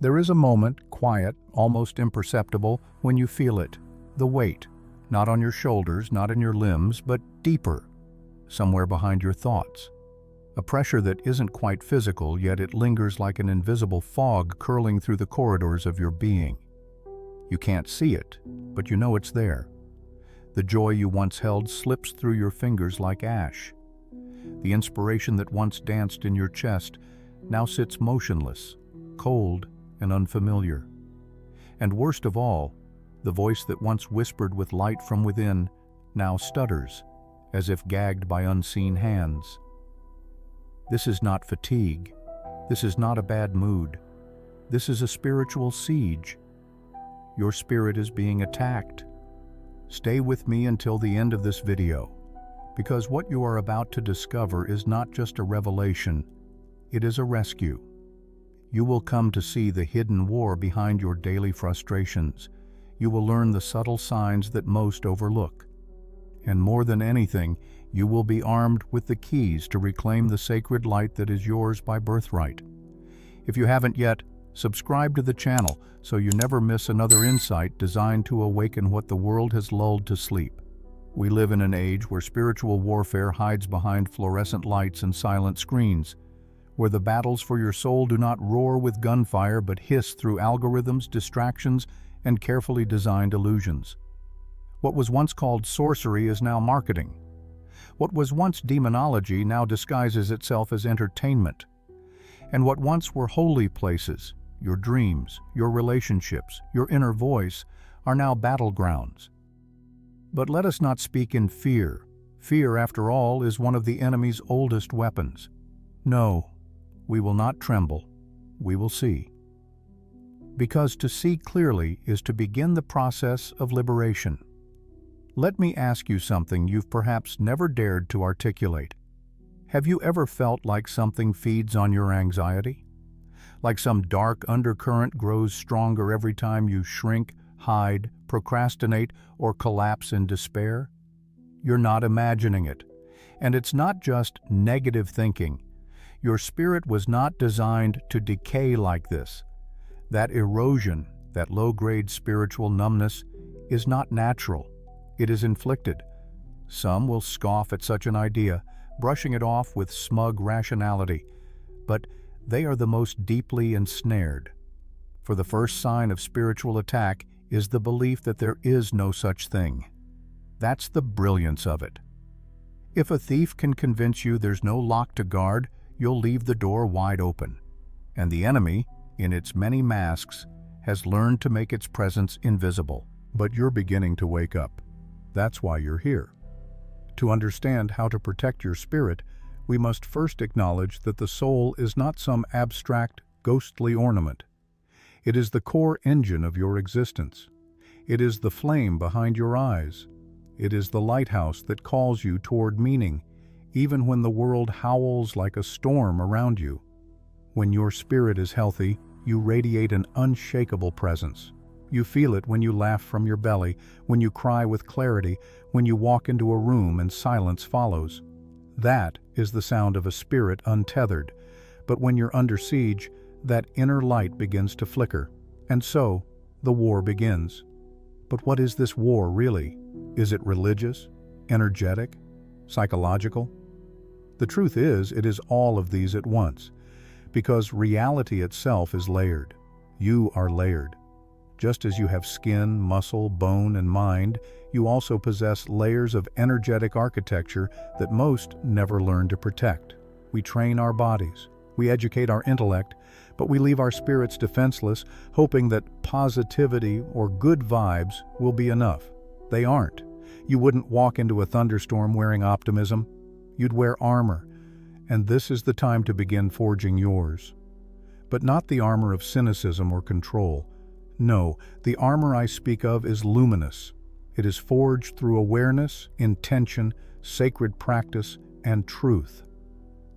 There is a moment, quiet, almost imperceptible, when you feel it, the weight, not on your shoulders, not in your limbs, but deeper, somewhere behind your thoughts. A pressure that isn't quite physical, yet it lingers like an invisible fog curling through the corridors of your being. You can't see it, but you know it's there. The joy you once held slips through your fingers like ash. The inspiration that once danced in your chest now sits motionless, cold and unfamiliar. And worst of all, the voice that once whispered with light from within now stutters, as if gagged by unseen hands. This is not fatigue. This is not a bad mood. This is a spiritual siege. Your spirit is being attacked. Stay with me until the end of this video, because what you are about to discover is not just a revelation, it is a rescue. You will come to see the hidden war behind your daily frustrations. You will learn the subtle signs that most overlook. And more than anything, you will be armed with the keys to reclaim the sacred light that is yours by birthright. If you haven't yet, subscribe to the channel so you never miss another insight designed to awaken what the world has lulled to sleep. We live in an age where spiritual warfare hides behind fluorescent lights and silent screens, where the battles for your soul do not roar with gunfire but hiss through algorithms, distractions, and carefully designed illusions. What was once called sorcery is now marketing. What was once demonology now disguises itself as entertainment. And what once were holy places, your dreams, your relationships, your inner voice, are now battlegrounds. But let us not speak in fear. Fear, after all, is one of the enemy's oldest weapons. No, we will not tremble. We will see. Because to see clearly is to begin the process of liberation. Let me ask you something you've perhaps never dared to articulate. Have you ever felt like something feeds on your anxiety? Like some dark undercurrent grows stronger every time you shrink, hide, procrastinate, or collapse in despair? You're not imagining it. And it's not just negative thinking. Your spirit was not designed to decay like this. That erosion, that low-grade spiritual numbness, is not natural. It is inflicted. Some will scoff at such an idea, brushing it off with smug rationality, but they are the most deeply ensnared. For the first sign of spiritual attack is the belief that there is no such thing. That's the brilliance of it. If a thief can convince you there's no lock to guard, you'll leave the door wide open. And the enemy, in its many masks, has learned to make its presence invisible. But you're beginning to wake up. That's why you're here. To understand how to protect your spirit, we must first acknowledge that the soul is not some abstract, ghostly ornament. It is the core engine of your existence. It is the flame behind your eyes. It is the lighthouse that calls you toward meaning, even when the world howls like a storm around you. When your spirit is healthy, you radiate an unshakable presence. You feel it when you laugh from your belly, when you cry with clarity, when you walk into a room and silence follows. That is the sound of a spirit untethered. But when you're under siege, that inner light begins to flicker. And so, the war begins. But what is this war really? Is it religious, energetic, psychological? The truth is, it is all of these at once. Because reality itself is layered. You are layered. Just as you have skin, muscle, bone, and mind, you also possess layers of energetic architecture that most never learn to protect. We train our bodies, we educate our intellect, but we leave our spirits defenseless, hoping that positivity or good vibes will be enough. They aren't. You wouldn't walk into a thunderstorm wearing optimism. You'd wear armor, and this is the time to begin forging yours. But not the armor of cynicism or control. No, the armor I speak of is luminous. It is forged through awareness, intention, sacred practice, and truth.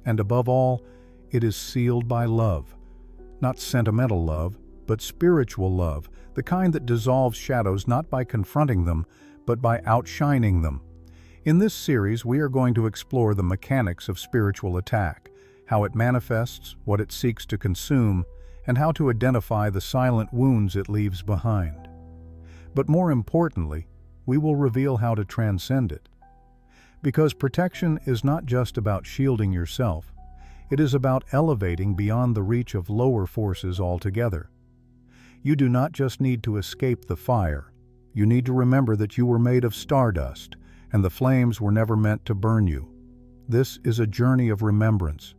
And above all, it is sealed by love. Not sentimental love, but spiritual love, the kind that dissolves shadows not by confronting them, but by outshining them. In this series, we are going to explore the mechanics of spiritual attack, how it manifests, what it seeks to consume, and how to identify the silent wounds it leaves behind. But more importantly, we will reveal how to transcend it. Because protection is not just about shielding yourself, it is about elevating beyond the reach of lower forces altogether. You do not just need to escape the fire. You need to remember that you were made of stardust, and the flames were never meant to burn you. This is a journey of remembrance.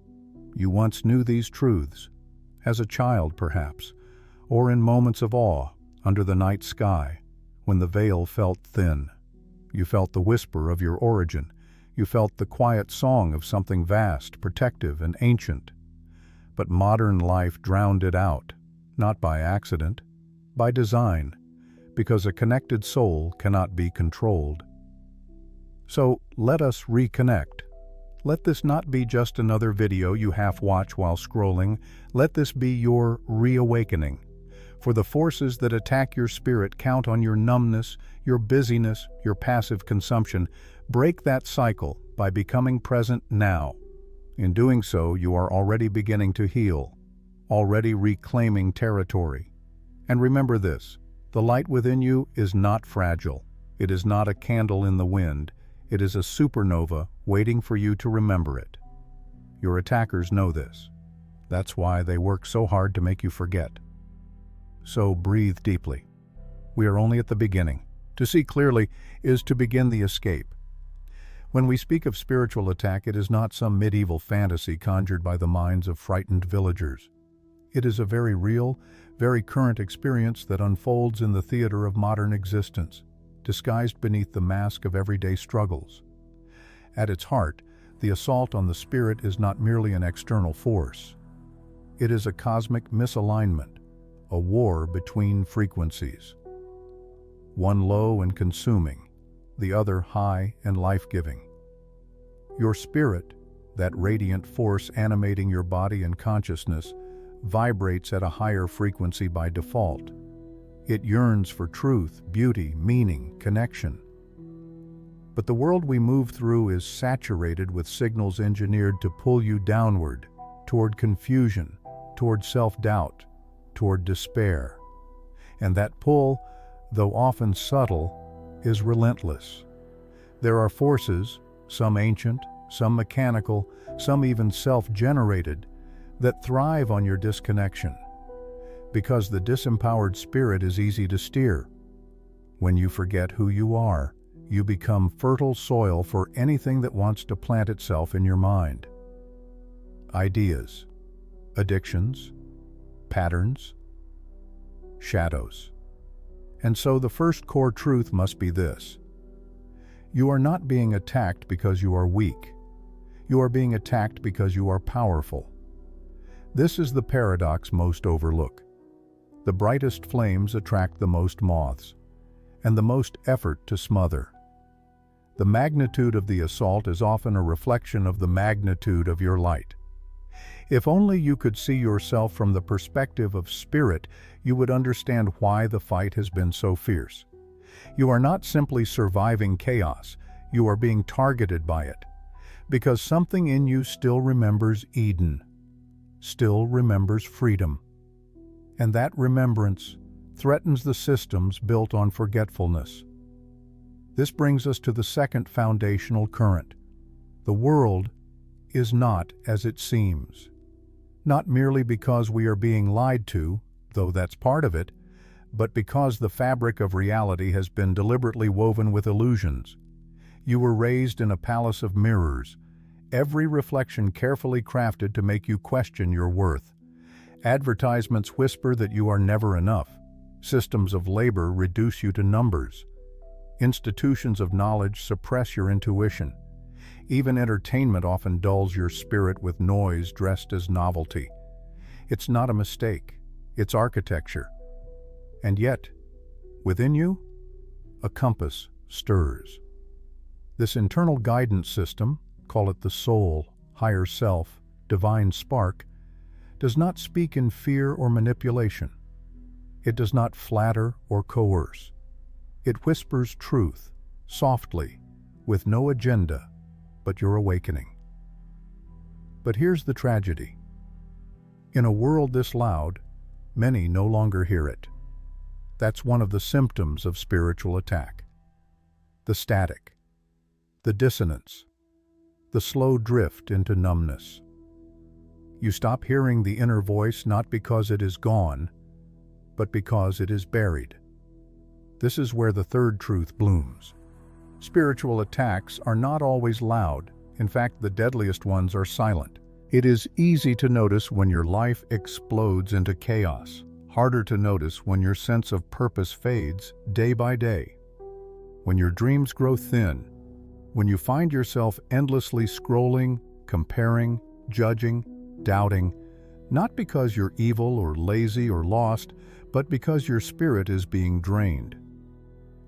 You once knew these truths, as a child perhaps, or in moments of awe under the night sky, when the veil felt thin. You felt the whisper of your origin. You felt the quiet song of something vast, protective, and ancient. But modern life drowned it out, not by accident, by design, because a connected soul cannot be controlled. So let us reconnect. Let this not be just another video you half-watch while scrolling. Let this be your reawakening. For the forces that attack your spirit count on your numbness, your busyness, your passive consumption. Break that cycle by becoming present now. In doing so, you are already beginning to heal, already reclaiming territory. And remember this, the light within you is not fragile. It is not a candle in the wind. It is a supernova waiting for you to remember it. Your attackers know this. That's why they work so hard to make you forget. So breathe deeply. We are only at the beginning. To see clearly is to begin the escape. When we speak of spiritual attack, it is not some medieval fantasy conjured by the minds of frightened villagers. It is a very real, very current experience that unfolds in the theater of modern existence, disguised beneath the mask of everyday struggles. At its heart, the assault on the spirit is not merely an external force. It is a cosmic misalignment, a war between frequencies. One low and consuming, the other high and life-giving. Your spirit, that radiant force animating your body and consciousness, vibrates at a higher frequency by default. It yearns for truth, beauty, meaning, connection. But the world we move through is saturated with signals engineered to pull you downward, toward confusion, toward self-doubt, toward despair. And that pull, though often subtle, is relentless. There are forces, some ancient, some mechanical, some even self-generated, that thrive on your disconnection. Because the disempowered spirit is easy to steer. When you forget who you are, you become fertile soil for anything that wants to plant itself in your mind. Ideas, addictions, patterns, shadows. And so the first core truth must be this. You are not being attacked because you are weak. You are being attacked because you are powerful. This is the paradox most overlook. The brightest flames attract the most moths, and the most effort to smother. The magnitude of the assault is often a reflection of the magnitude of your light. If only you could see yourself from the perspective of spirit, you would understand why the fight has been so fierce. You are not simply surviving chaos, you are being targeted by it, because something in you still remembers Eden, still remembers freedom. And that remembrance threatens the systems built on forgetfulness. This brings us to the second foundational current. The world is not as it seems. Not merely because we are being lied to, though that's part of it, but because the fabric of reality has been deliberately woven with illusions. You were raised in a palace of mirrors, every reflection carefully crafted to make you question your worth. Advertisements whisper that you are never enough. Systems of labor reduce you to numbers. Institutions of knowledge suppress your intuition. Even entertainment often dulls your spirit with noise dressed as novelty. It's not a mistake, it's architecture. And yet, within you, a compass stirs. This internal guidance system, call it the soul, higher self, divine spark, does not speak in fear or manipulation. It does not flatter or coerce. It whispers truth, softly, with no agenda, but your awakening. But here's the tragedy. In a world this loud, many no longer hear it. That's one of the symptoms of spiritual attack. The static, the dissonance, the slow drift into numbness. You stop hearing the inner voice not because it is gone, but because it is buried. This is where the third truth blooms. Spiritual attacks are not always loud. In fact, the deadliest ones are silent. It is easy to notice when your life explodes into chaos, harder to notice when your sense of purpose fades day by day, when your dreams grow thin, when you find yourself endlessly scrolling, comparing, judging, doubting, not because you're evil or lazy or lost, but because your spirit is being drained.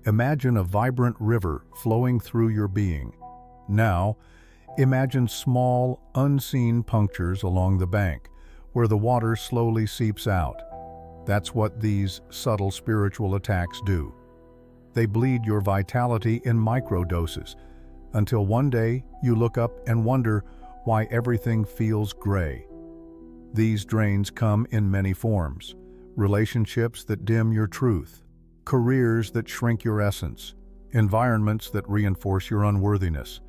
Imagine a vibrant river flowing through your being. Now, imagine small, unseen punctures along the bank, where the water slowly seeps out. That's what these subtle spiritual attacks do. They bleed your vitality in microdoses, until one day you look up and wonder why everything feels gray. These drains come in many forms: relationships that dim your truth, careers that shrink your essence, environments that reinforce your unworthiness.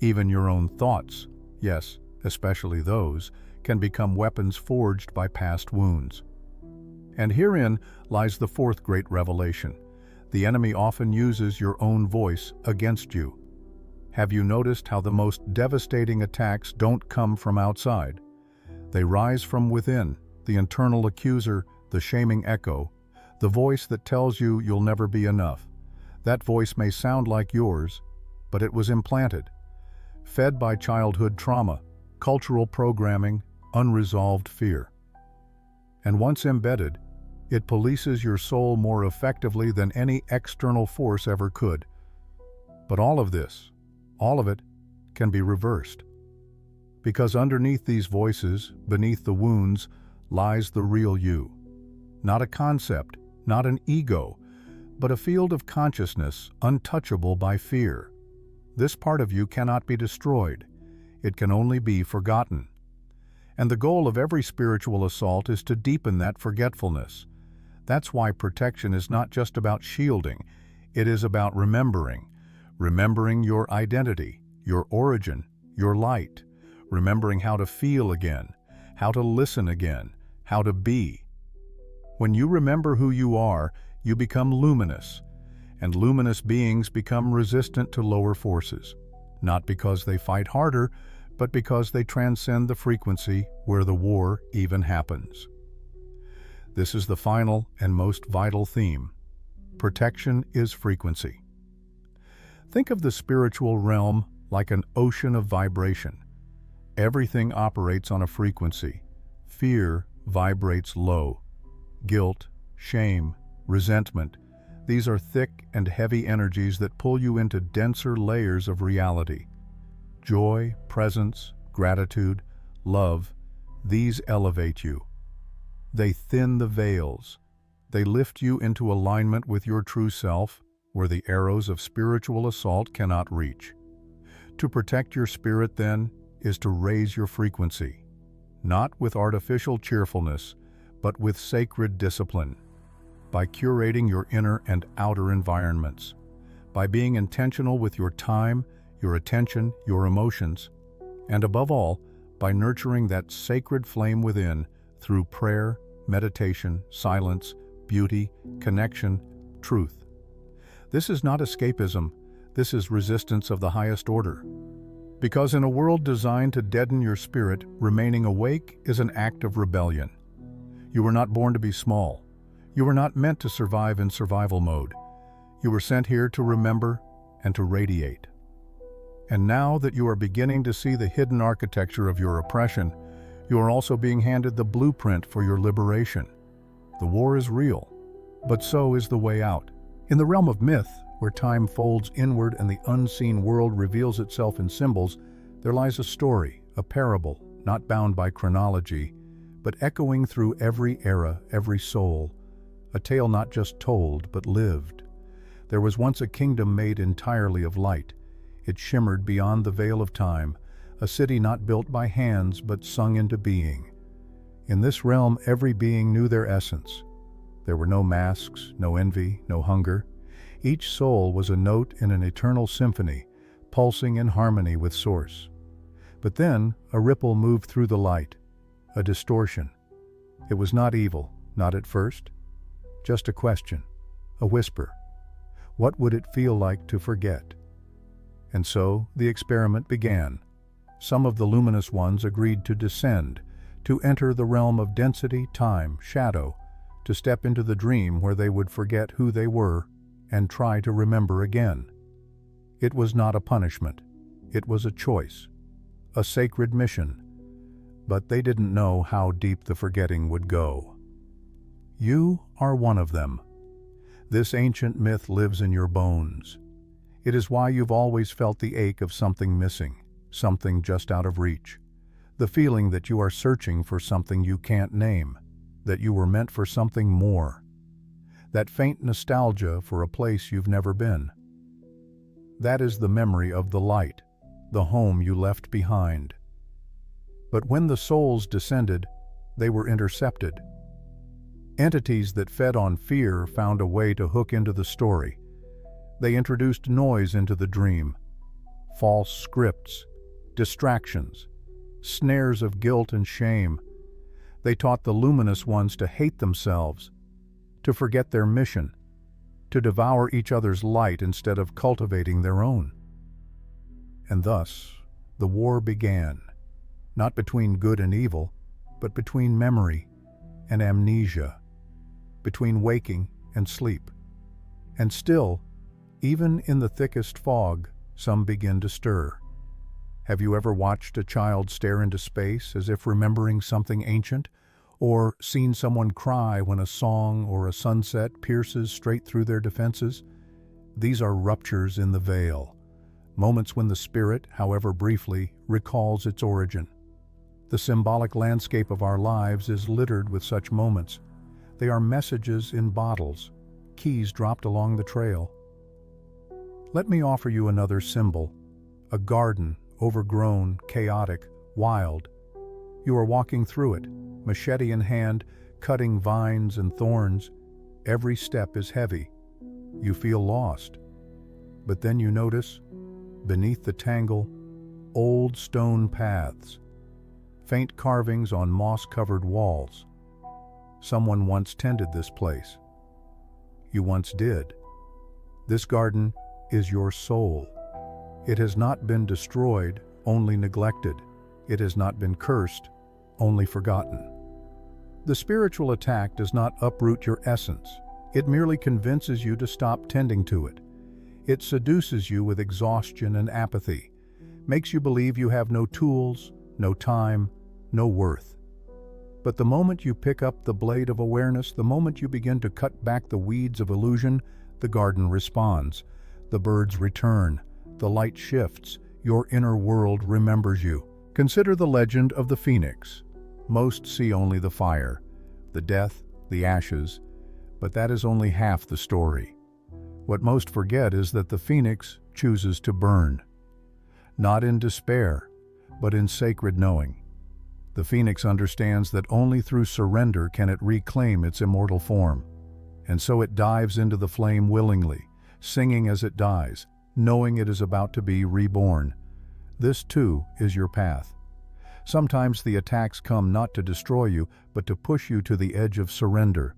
Even your own thoughts, yes, especially those, can become weapons forged by past wounds. And herein lies the fourth great revelation. The enemy often uses your own voice against you. Have you noticed how the most devastating attacks don't come from outside? They rise from within, the internal accuser, the shaming echo, the voice that tells you you'll never be enough. That voice may sound like yours, but it was implanted, fed by childhood trauma, cultural programming, unresolved fear. And once embedded, it polices your soul more effectively than any external force ever could. But all of this, all of it, can be reversed. Because underneath these voices, beneath the wounds, lies the real you. Not a concept, not an ego, but a field of consciousness untouchable by fear. This part of you cannot be destroyed. It can only be forgotten. And the goal of every spiritual assault is to deepen that forgetfulness. That's why protection is not just about shielding. It is about remembering your identity, your origin, your light, remembering how to feel again, how to listen again, how to be. When you remember who you are, you become luminous, and luminous beings become resistant to lower forces, not because they fight harder, but because they transcend the frequency where the war even happens. This is the final and most vital theme. Protection is frequency. Think of the spiritual realm like an ocean of vibration. Everything operates on a frequency. Fear vibrates low. Guilt, shame, resentment, these are thick and heavy energies that pull you into denser layers of reality. Joy, presence, gratitude, love, these elevate you. They thin the veils. They lift you into alignment with your true self, where the arrows of spiritual assault cannot reach. To protect your spirit, then, is to raise your frequency, not with artificial cheerfulness, but with sacred discipline, by curating your inner and outer environments, by being intentional with your time, your attention, your emotions, and above all, by nurturing that sacred flame within through prayer, meditation, silence, beauty, connection, truth. This is not escapism, this is resistance of the highest order. Because in a world designed to deaden your spirit, remaining awake is an act of rebellion. You were not born to be small. You were not meant to survive in survival mode. You were sent here to remember and to radiate. And now that you are beginning to see the hidden architecture of your oppression, you are also being handed the blueprint for your liberation. The war is real, but so is the way out. In the realm of myth, where time folds inward and the unseen world reveals itself in symbols, there lies a story, a parable, not bound by chronology, but echoing through every era, every soul, a tale not just told, but lived. There was once a kingdom made entirely of light. It shimmered beyond the veil of time, a city not built by hands, but sung into being. In this realm, every being knew their essence. There were no masks, no envy, no hunger. Each soul was a note in an eternal symphony, pulsing in harmony with Source. But then, a ripple moved through the light, a distortion. It was not evil, not at first. Just a question, a whisper. What would it feel like to forget? And so, the experiment began. Some of the luminous ones agreed to descend, to enter the realm of density, time, shadow, to step into the dream where they would forget who they were and try to remember again. It was not a punishment. It was a choice, a sacred mission. But they didn't know how deep the forgetting would go. You are one of them. This ancient myth lives in your bones. It is why you've always felt the ache of something missing, something just out of reach. The feeling that you are searching for something you can't name, that you were meant for something more. That faint nostalgia for a place you've never been. That is the memory of the light, the home you left behind. But when the souls descended, they were intercepted. Entities that fed on fear found a way to hook into the story. They introduced noise into the dream, false scripts, distractions, snares of guilt and shame. They taught the luminous ones to hate themselves, to forget their mission, to devour each other's light instead of cultivating their own. And thus, the war began, not between good and evil, but between memory and amnesia, between waking and sleep. And still, even in the thickest fog, some begin to stir. Have you ever watched a child stare into space as if remembering something ancient? Or seen someone cry when a song or a sunset pierces straight through their defenses? These are ruptures in the veil, moments when the spirit, however briefly, recalls its origin. The symbolic landscape of our lives is littered with such moments. They are messages in bottles, keys dropped along the trail. Let me offer you another symbol, a garden, overgrown, chaotic, wild. You are walking through it, machete in hand, cutting vines and thorns. Every step is heavy. You feel lost. But then you notice, beneath the tangle, old stone paths, faint carvings on moss-covered walls. Someone once tended this place. You once did. This garden is your soul. It has not been destroyed, only neglected. It has not been cursed, only forgotten. The spiritual attack does not uproot your essence. It merely convinces you to stop tending to it. It seduces you with exhaustion and apathy, makes you believe you have no tools, no time, no worth. But the moment you pick up the blade of awareness, the moment you begin to cut back the weeds of illusion, the garden responds. The birds return. The light shifts. Your inner world remembers you. Consider the legend of the phoenix. Most see only the fire, the death, the ashes, but that is only half the story. What most forget is that the phoenix chooses to burn. Not in despair, but in sacred knowing. The phoenix understands that only through surrender can it reclaim its immortal form. And so it dives into the flame willingly, singing as it dies, knowing it is about to be reborn. This too is your path. Sometimes the attacks come not to destroy you, but to push you to the edge of surrender,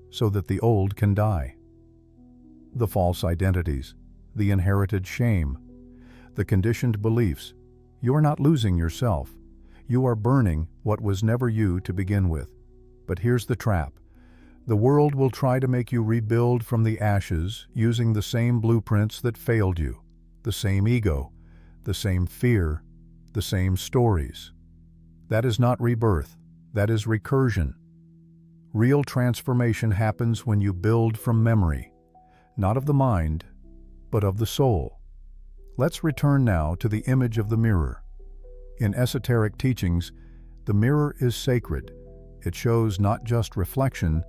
so that the old can die. The false identities, the inherited shame, the conditioned beliefs. You are not losing yourself. You are burning what was never you to begin with. But here's the trap. The world will try to make you rebuild from the ashes using the same blueprints that failed you, the same ego, the same fear, the same stories. That is not rebirth. That is recursion. Real transformation happens when you build from memory, not of the mind, but of the soul. Let's return now to the image of the mirror. In esoteric teachings, the mirror is sacred. It shows not just reflection,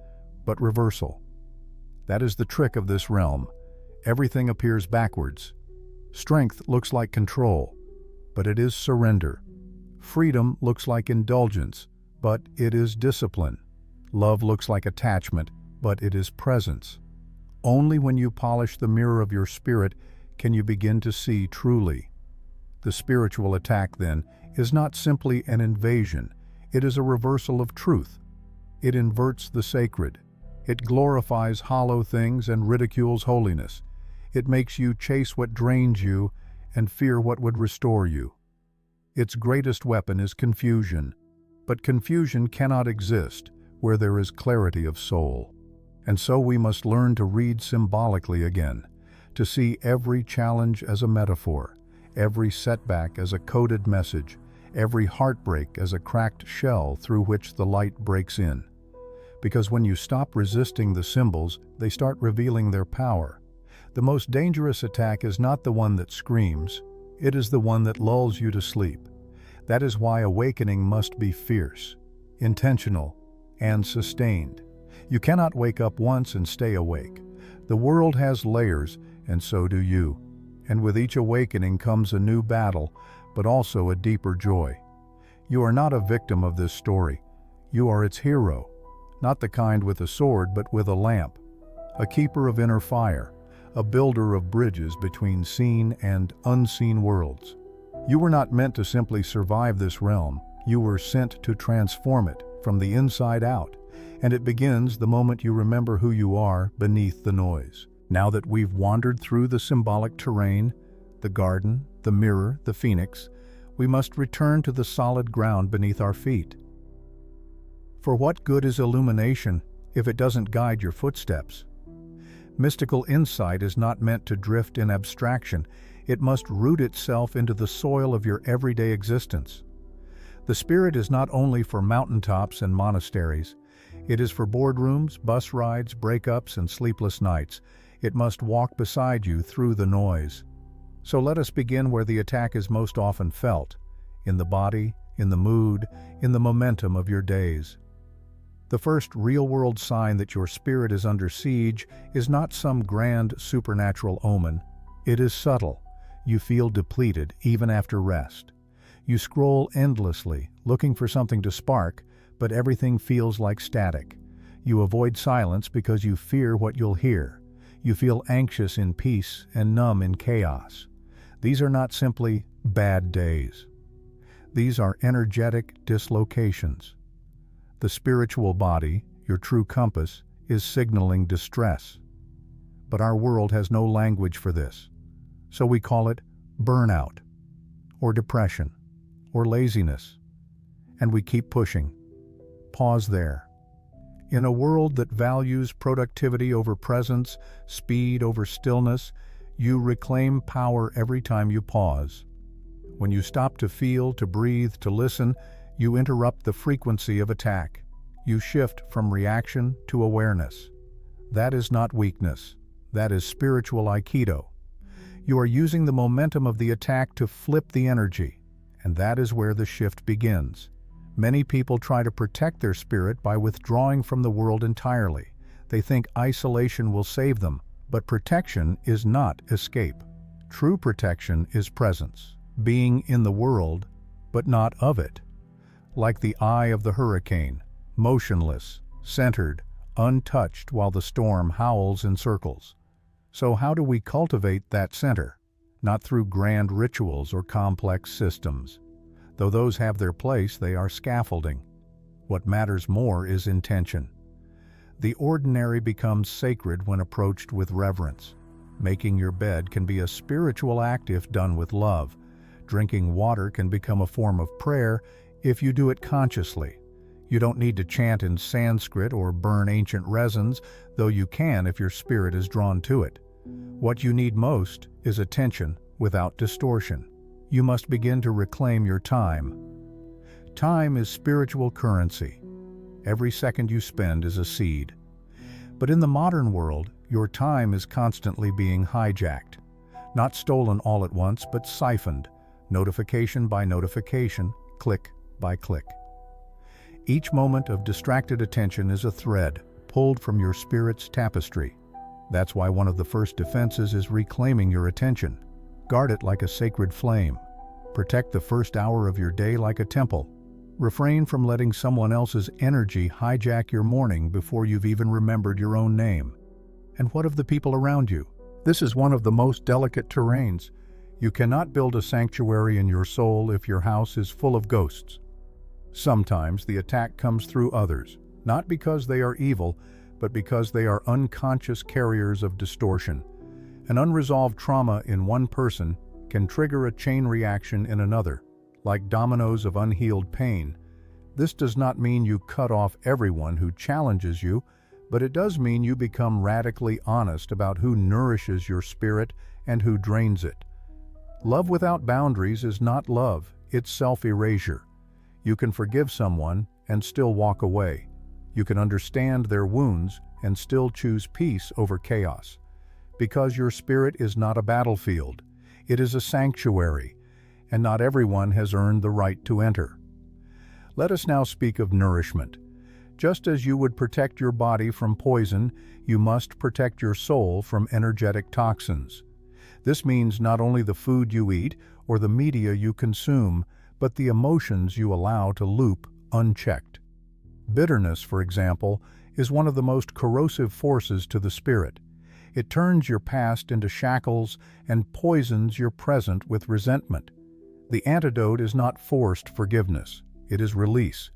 but reversal. That is the trick of this realm. Everything appears backwards. Strength looks like control, but it is surrender. Freedom looks like indulgence, but it is discipline. Love looks like attachment, but it is presence. Only when you polish the mirror of your spirit can you begin to see truly. The spiritual attack, then, is not simply an invasion. It is a reversal of truth. It inverts the sacred. It glorifies hollow things and ridicules holiness. It makes you chase what drains you and fear what would restore you. Its greatest weapon is confusion, but confusion cannot exist where there is clarity of soul. And so we must learn to read symbolically again, to see every challenge as a metaphor, every setback as a coded message, every heartbreak as a cracked shell through which the light breaks in. Because when you stop resisting the symbols, they start revealing their power. The most dangerous attack is not the one that screams, it is the one that lulls you to sleep. That is why awakening must be fierce, intentional, and sustained. You cannot wake up once and stay awake. The world has layers, and so do you. And with each awakening comes a new battle, but also a deeper joy. You are not a victim of this story. You are its hero, not the kind with a sword, but with a lamp, a keeper of inner fire, a builder of bridges between seen and unseen worlds. You were not meant to simply survive this realm. You were sent to transform it from the inside out. And it begins the moment you remember who you are beneath the noise. Now that we've wandered through the symbolic terrain, the garden, the mirror, the phoenix, we must return to the solid ground beneath our feet. For what good is illumination if it doesn't guide your footsteps? Mystical insight is not meant to drift in abstraction. It must root itself into the soil of your everyday existence. The spirit is not only for mountaintops and monasteries. It is for boardrooms, bus rides, breakups, and sleepless nights. It must walk beside you through the noise. So let us begin where the attack is most often felt, in the body, in the mood, in the momentum of your days. The first real-world sign that your spirit is under siege is not some grand supernatural omen. It is subtle. You feel depleted even after rest. You scroll endlessly, looking for something to spark, but everything feels like static. You avoid silence because you fear what you'll hear. You feel anxious in peace and numb in chaos. These are not simply bad days. These are energetic dislocations. The spiritual body, your true compass, is signaling distress. But our world has no language for this. So we call it burnout, or depression, or laziness. And we keep pushing. Pause there. In a world that values productivity over presence, speed over stillness, you reclaim power every time you pause. When you stop to feel, to breathe, to listen, you interrupt the frequency of attack. You shift from reaction to awareness. That is not weakness. That is spiritual Aikido. You are using the momentum of the attack to flip the energy, and that is where the shift begins. Many people try to protect their spirit by withdrawing from the world entirely. They think isolation will save them, but protection is not escape. True protection is presence, being in the world, but not of it. Like the eye of the hurricane, motionless, centered, untouched while the storm howls in circles. So how do we cultivate that center? Not through grand rituals or complex systems. Though those have their place, they are scaffolding. What matters more is intention. The ordinary becomes sacred when approached with reverence. Making your bed can be a spiritual act if done with love. Drinking water can become a form of prayer if you do it consciously. You don't need to chant in Sanskrit or burn ancient resins, though you can if your spirit is drawn to it. What you need most is attention without distortion. You must begin to reclaim your time. Time is spiritual currency. Every second you spend is a seed. But in the modern world, your time is constantly being hijacked. Not stolen all at once, but siphoned, notification by notification, click by click. Each moment of distracted attention is a thread pulled from your spirit's tapestry. That's why one of the first defenses is reclaiming your attention. Guard it like a sacred flame. Protect the first hour of your day like a temple. Refrain from letting someone else's energy hijack your morning before you've even remembered your own name. And what of the people around you? This is one of the most delicate terrains. You cannot build a sanctuary in your soul if your house is full of ghosts. Sometimes the attack comes through others, not because they are evil, but because they are unconscious carriers of distortion. An unresolved trauma in one person can trigger a chain reaction in another, like dominoes of unhealed pain. This does not mean you cut off everyone who challenges you, but it does mean you become radically honest about who nourishes your spirit and who drains it. Love without boundaries is not love, it's self-erasure. You can forgive someone and still walk away. You can understand their wounds and still choose peace over chaos. Because your spirit is not a battlefield, it is a sanctuary, and not everyone has earned the right to enter. Let us now speak of nourishment. Just as you would protect your body from poison, you must protect your soul from energetic toxins. This means not only the food you eat or the media you consume, but the emotions you allow to loop unchecked. Bitterness, for example, is one of the most corrosive forces to the spirit. It turns your past into shackles and poisons your present with resentment. The antidote is not forced forgiveness. It is release.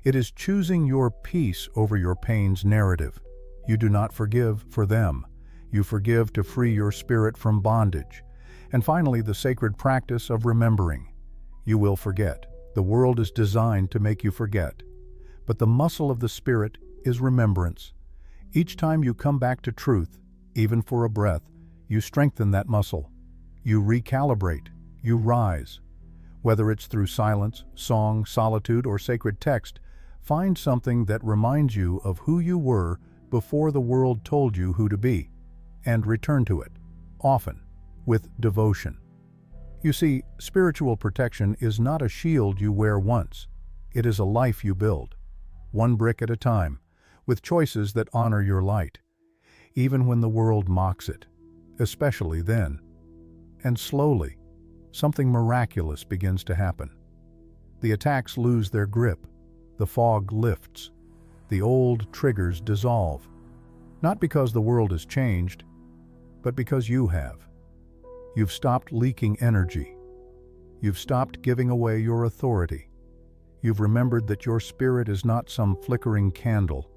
It is choosing your peace over your pain's narrative. You do not forgive for them. You forgive to free your spirit from bondage. And finally, the sacred practice of remembering. You will forget. The world is designed to make you forget. But the muscle of the spirit is remembrance. Each time you come back to truth, even for a breath, you strengthen that muscle. You recalibrate. You rise. Whether it's through silence, song, solitude, or sacred text, find something that reminds you of who you were before the world told you who to be, and return to it, often, with devotion. You see, spiritual protection is not a shield you wear once. It is a life you build, one brick at a time, with choices that honor your light, even when the world mocks it, especially then. And slowly, something miraculous begins to happen. The attacks lose their grip, the fog lifts, the old triggers dissolve, not because the world has changed, but because you have. You've stopped leaking energy. You've stopped giving away your authority. You've remembered that your spirit is not some flickering candle,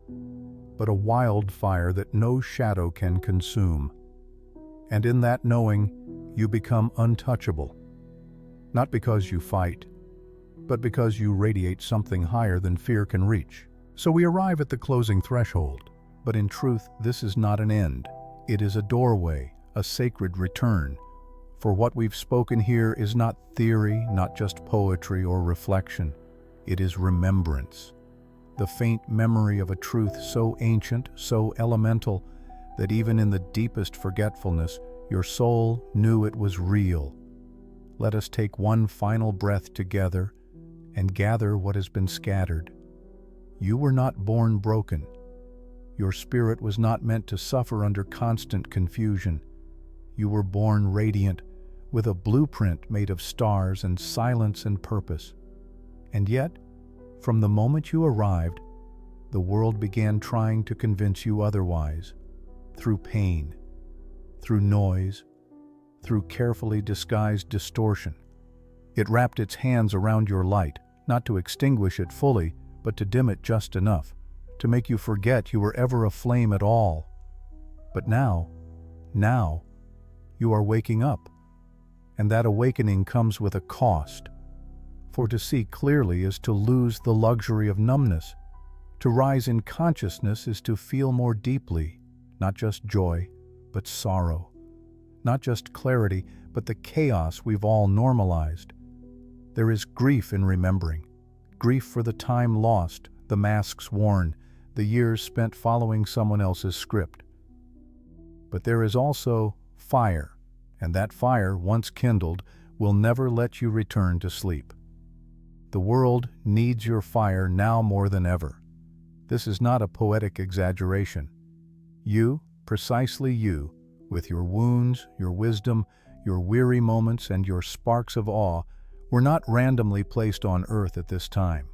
but a wildfire that no shadow can consume. And in that knowing, you become untouchable. Not because you fight, but because you radiate something higher than fear can reach. So we arrive at the closing threshold, but in truth, this is not an end. It is a doorway, a sacred return. For what we've spoken here is not theory, not just poetry or reflection. It is remembrance. The faint memory of a truth so ancient, so elemental, that even in the deepest forgetfulness, your soul knew it was real. Let us take one final breath together and gather what has been scattered. You were not born broken. Your spirit was not meant to suffer under constant confusion. You were born radiant, with a blueprint made of stars and silence and purpose. And yet, from the moment you arrived, the world began trying to convince you otherwise, through pain, through noise, through carefully disguised distortion. It wrapped its hands around your light, not to extinguish it fully, but to dim it just enough, to make you forget you were ever a flame at all. But now, you are waking up, and that awakening comes with a cost. For to see clearly is to lose the luxury of numbness. To rise in consciousness is to feel more deeply, not just joy, but sorrow. Not just clarity, but the chaos we've all normalized. There is grief in remembering. Grief for the time lost, the masks worn, the years spent following someone else's script. But there is also fire, and that fire, once kindled, will never let you return to sleep. The world needs your fire now more than ever. This is not a poetic exaggeration. You, precisely you, with your wounds, your wisdom, your weary moments, and your sparks of awe, were not randomly placed on earth at this time.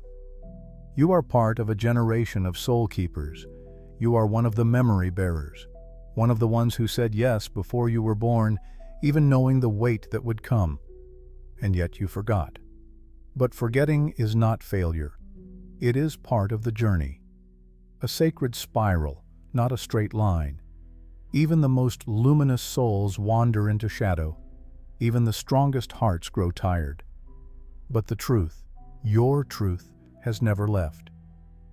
You are part of a generation of soul keepers. You are one of the memory bearers, one of the ones who said yes before you were born, even knowing the weight that would come. And yet you forgot. But forgetting is not failure. It is part of the journey. A sacred spiral, not a straight line. Even the most luminous souls wander into shadow. Even the strongest hearts grow tired. But the truth, your truth, has never left.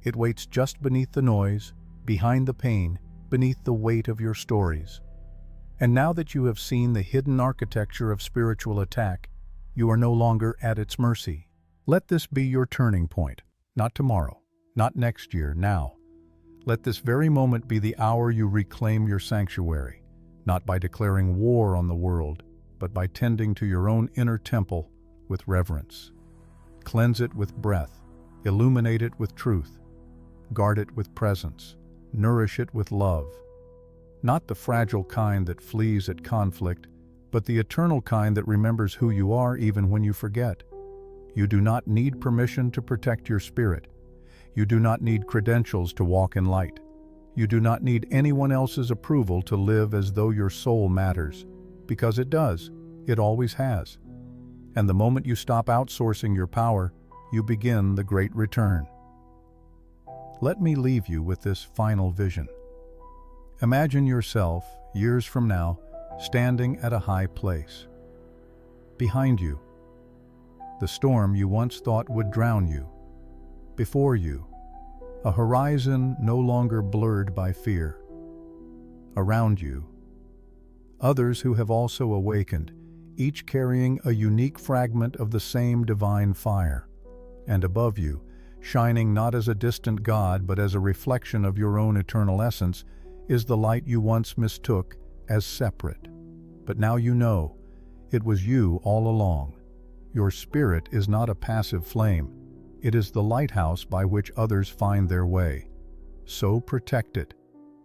It waits just beneath the noise, behind the pain, beneath the weight of your stories. And now that you have seen the hidden architecture of spiritual attack, you are no longer at its mercy. Let this be your turning point, not tomorrow, not next year, now. Let this very moment be the hour you reclaim your sanctuary, not by declaring war on the world, but by tending to your own inner temple with reverence. Cleanse it with breath, illuminate it with truth, guard it with presence, nourish it with love. Not the fragile kind that flees at conflict, but the eternal kind that remembers who you are even when you forget. You do not need permission to protect your spirit. You do not need credentials to walk in light. You do not need anyone else's approval to live as though your soul matters, because it does. It always has. And the moment you stop outsourcing your power, you begin the great return. Let me leave you with this final vision. Imagine yourself, years from now, standing at a high place. Behind you, the storm you once thought would drown you. Before you, a horizon no longer blurred by fear. Around you, others who have also awakened, each carrying a unique fragment of the same divine fire. And above you, shining not as a distant god but as a reflection of your own eternal essence, is the light you once mistook as separate. But now you know, it was you all along. Your spirit is not a passive flame. It is the lighthouse by which others find their way. So protect it,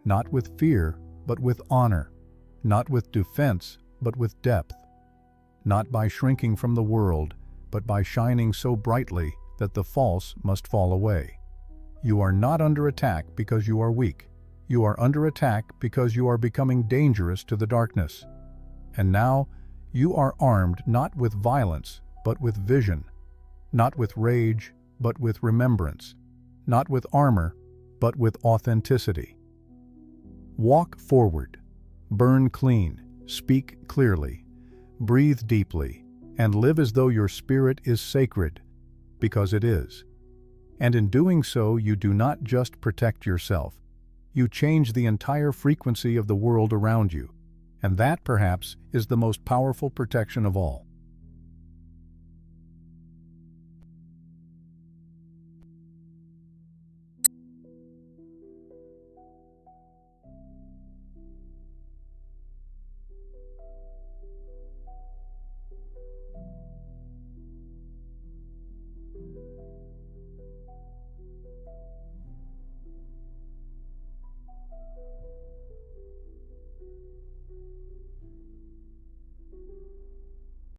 not with fear, but with honor, not with defense, but with depth, not by shrinking from the world, but by shining so brightly that the false must fall away. You are not under attack because you are weak. You are under attack because you are becoming dangerous to the darkness. And now, you are armed not with violence, but with vision, not with rage, but with remembrance, not with armor, but with authenticity. Walk forward, burn clean, speak clearly, breathe deeply, and live as though your spirit is sacred, because it is. And in doing so, you do not just protect yourself, you change the entire frequency of the world around you, and that, perhaps, is the most powerful protection of all.